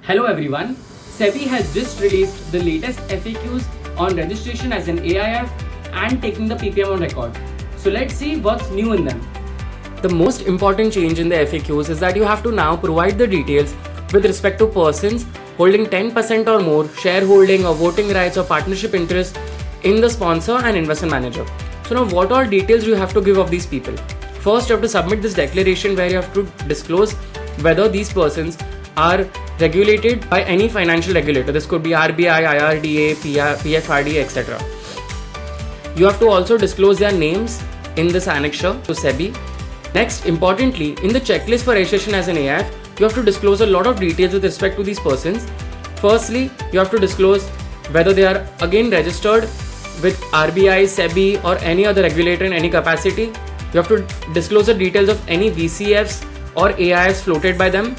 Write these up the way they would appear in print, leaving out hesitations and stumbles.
Hello everyone, SEBI has just released the latest FAQs on registration as an AIF and taking the PPM on record. So let's see what's new in them. The most important change in the FAQs is that you have to now provide the details with respect to persons holding 10% or more shareholding or voting rights or partnership interest in the sponsor and investment manager. So now what all details do you have to give of these people? First, you have to submit this declaration where you have to disclose whether these persons are regulated by any financial regulator. This could be RBI, IRDA, PFRD, etc. You have to also disclose their names in this annexure to SEBI. Next, importantly, in the checklist for registration as an AIF, you have to disclose a lot of details with respect to these persons. Firstly, you have to disclose whether they are again registered with RBI, SEBI or any other regulator in any capacity. You have to disclose the details of any VCFs or AIFs floated by them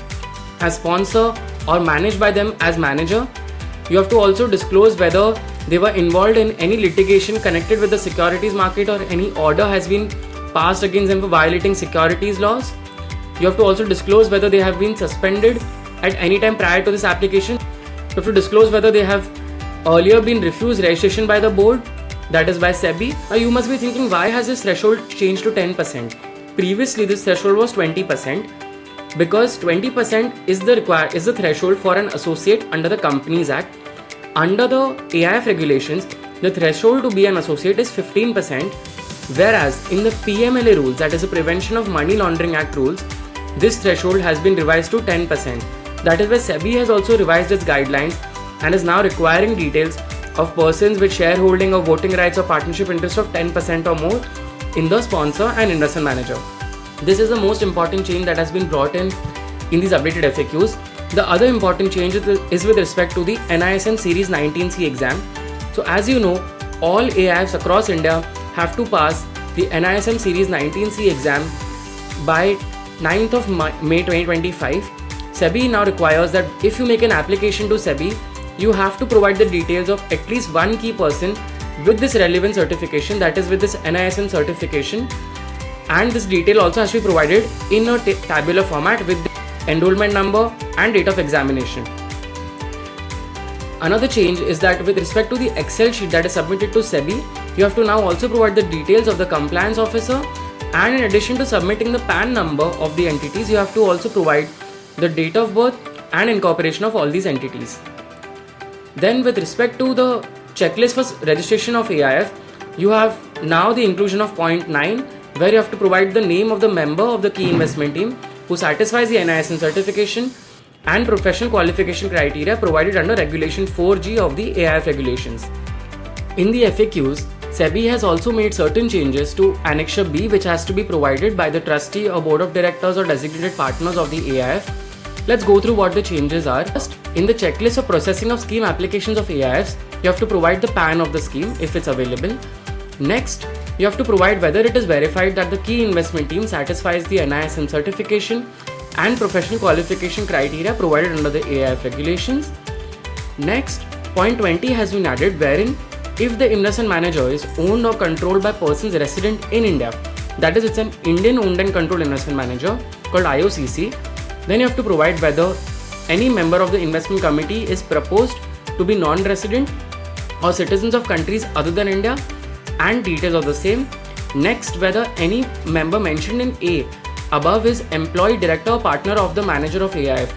as sponsor or managed by them as manager. You have to also disclose whether they were involved in any litigation connected with the securities market or any order has been passed against them for violating securities laws. You have to also disclose whether they have been suspended at any time prior to this application. You have to disclose whether they have earlier been refused registration by the board, that is by SEBI. Now you must be thinking, why has this threshold changed to 10%? Previously this threshold was 20%. Because 20% is the threshold for an associate under the Companies Act. Under the AIF regulations, the threshold to be an associate is 15%, whereas in the PMLA rules, that is the Prevention of Money Laundering Act rules, this threshold has been revised to 10%. That is why SEBI has also revised its guidelines and is now requiring details of persons with shareholding or voting rights or partnership interest of 10% or more in the sponsor and investment manager. This is the most important change that has been brought in these updated FAQs. The other important change is with respect to the NISM Series 19C exam. So as you know, all AIFs across India have to pass the NISM Series 19C exam by 9th of May 2025. SEBI now requires that if you make an application to SEBI, you have to provide the details of at least one key person with this relevant certification, that is with this NISM certification. And this detail also has to be provided in a tabular format with the enrollment number and date of examination. Another change is that with respect to the Excel sheet that is submitted to SEBI, you have to now also provide the details of the compliance officer, and in addition to submitting the PAN number of the entities, you have to also provide the date of birth and incorporation of all these entities. Then with respect to the checklist for registration of AIF, you have now the inclusion of point 9, where you have to provide the name of the member of the key investment team who satisfies the NISM certification and professional qualification criteria provided under Regulation 4G of the AIF regulations. In the FAQs, SEBI has also made certain changes to Annexure B, which has to be provided by the trustee or board of directors or designated partners of the AIF. Let's go through what the changes are. First, in the checklist of processing of scheme applications of AIFs, you have to provide the PAN of the scheme if it's available. Next, you have to provide whether it is verified that the key investment team satisfies the NISM certification and professional qualification criteria provided under the AIF regulations. Next, point 20 has been added, wherein if the investment manager is owned or controlled by persons resident in India, that is, it's an Indian owned and controlled investment manager called IOCC, then you have to provide whether any member of the investment committee is proposed to be non-resident or citizens of countries other than India, and details of the same. Next, whether any member mentioned in A above is employee, director or partner of the manager of AIF.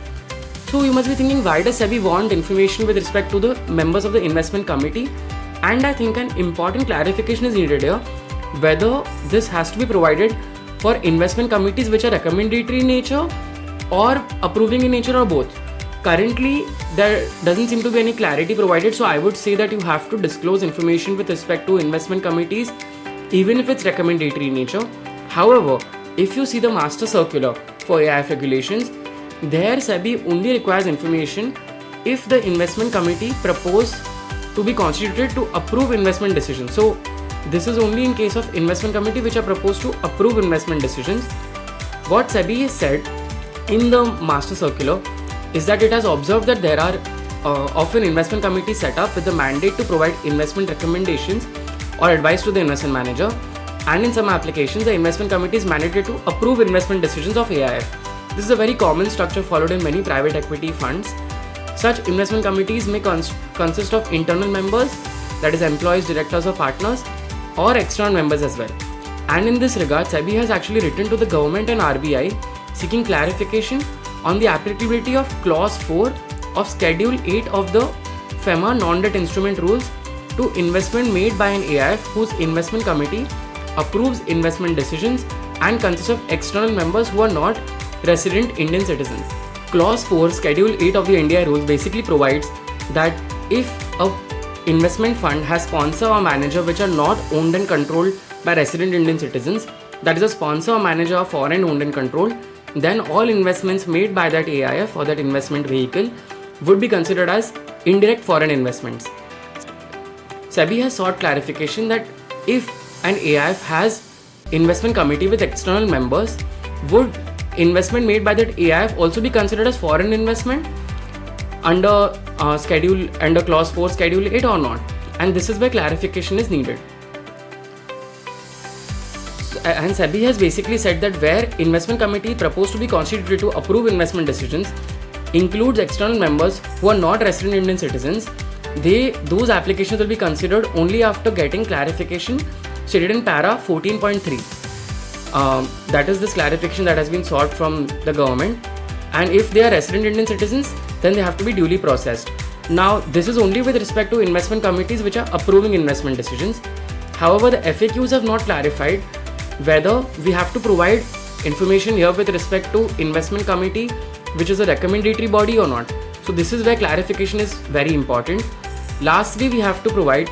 So you must be thinking, why does SEBI want information with respect to the members of the investment committee? And I think an important clarification is needed here, whether this has to be provided for investment committees which are recommendatory in nature or approving in nature, or both. Currently, there doesn't seem to be any clarity provided, so I would say that you have to disclose information with respect to investment committees, even if it's recommendatory in nature. However, if you see the master circular for AIF regulations, there SEBI only requires information if the investment committee proposed to be constituted to approve investment decisions. So this is only in case of investment committee which are proposed to approve investment decisions. What SEBI has said in the master circular is that it has observed that there are often investment committees set up with the mandate to provide investment recommendations or advice to the investment manager, and in some applications the investment committee is mandated to approve investment decisions of AIF. This is a very common structure followed in many private equity funds. Such investment committees may consist of internal members, that is employees, directors or partners, or external members as well. And in this regard, SEBI has actually written to the government and RBI seeking clarification on the applicability of Clause 4 of Schedule 8 of the FEMA non-debt instrument rules to investment made by an AIF whose investment committee approves investment decisions and consists of external members who are not resident Indian citizens. Clause 4 Schedule 8 of the NDI rules basically provides that if a investment fund has sponsor or manager which are not owned and controlled by resident Indian citizens, that is a sponsor or manager are foreign owned and controlled, then all investments made by that AIF or that investment vehicle would be considered as indirect foreign investments. SEBI has sought clarification that if an AIF has investment committee with external members, would investment made by that AIF also be considered as foreign investment under Clause 4 Schedule 8 or not? And this is where clarification is needed. And SEBI has basically said that where investment committee proposed to be constituted to approve investment decisions includes external members who are not resident Indian citizens, those applications will be considered only after getting clarification stated in para 14.3. That is this clarification that has been sought from the government, and if they are resident Indian citizens, then they have to be duly processed. Now, this is only with respect to investment committees which are approving investment decisions. However, the FAQs have not clarified whether we have to provide information here with respect to investment committee which is a recommendatory body or not. So this is where clarification is very important. Lastly, we have to provide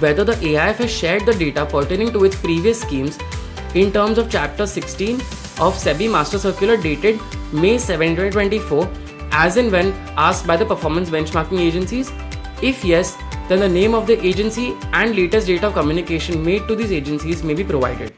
whether the AIF has shared the data pertaining to its previous schemes in terms of Chapter 16 of SEBI Master Circular dated May 7, 2024 as and when asked by the performance benchmarking agencies. If yes, then the name of the agency and latest date of communication made to these agencies may be provided.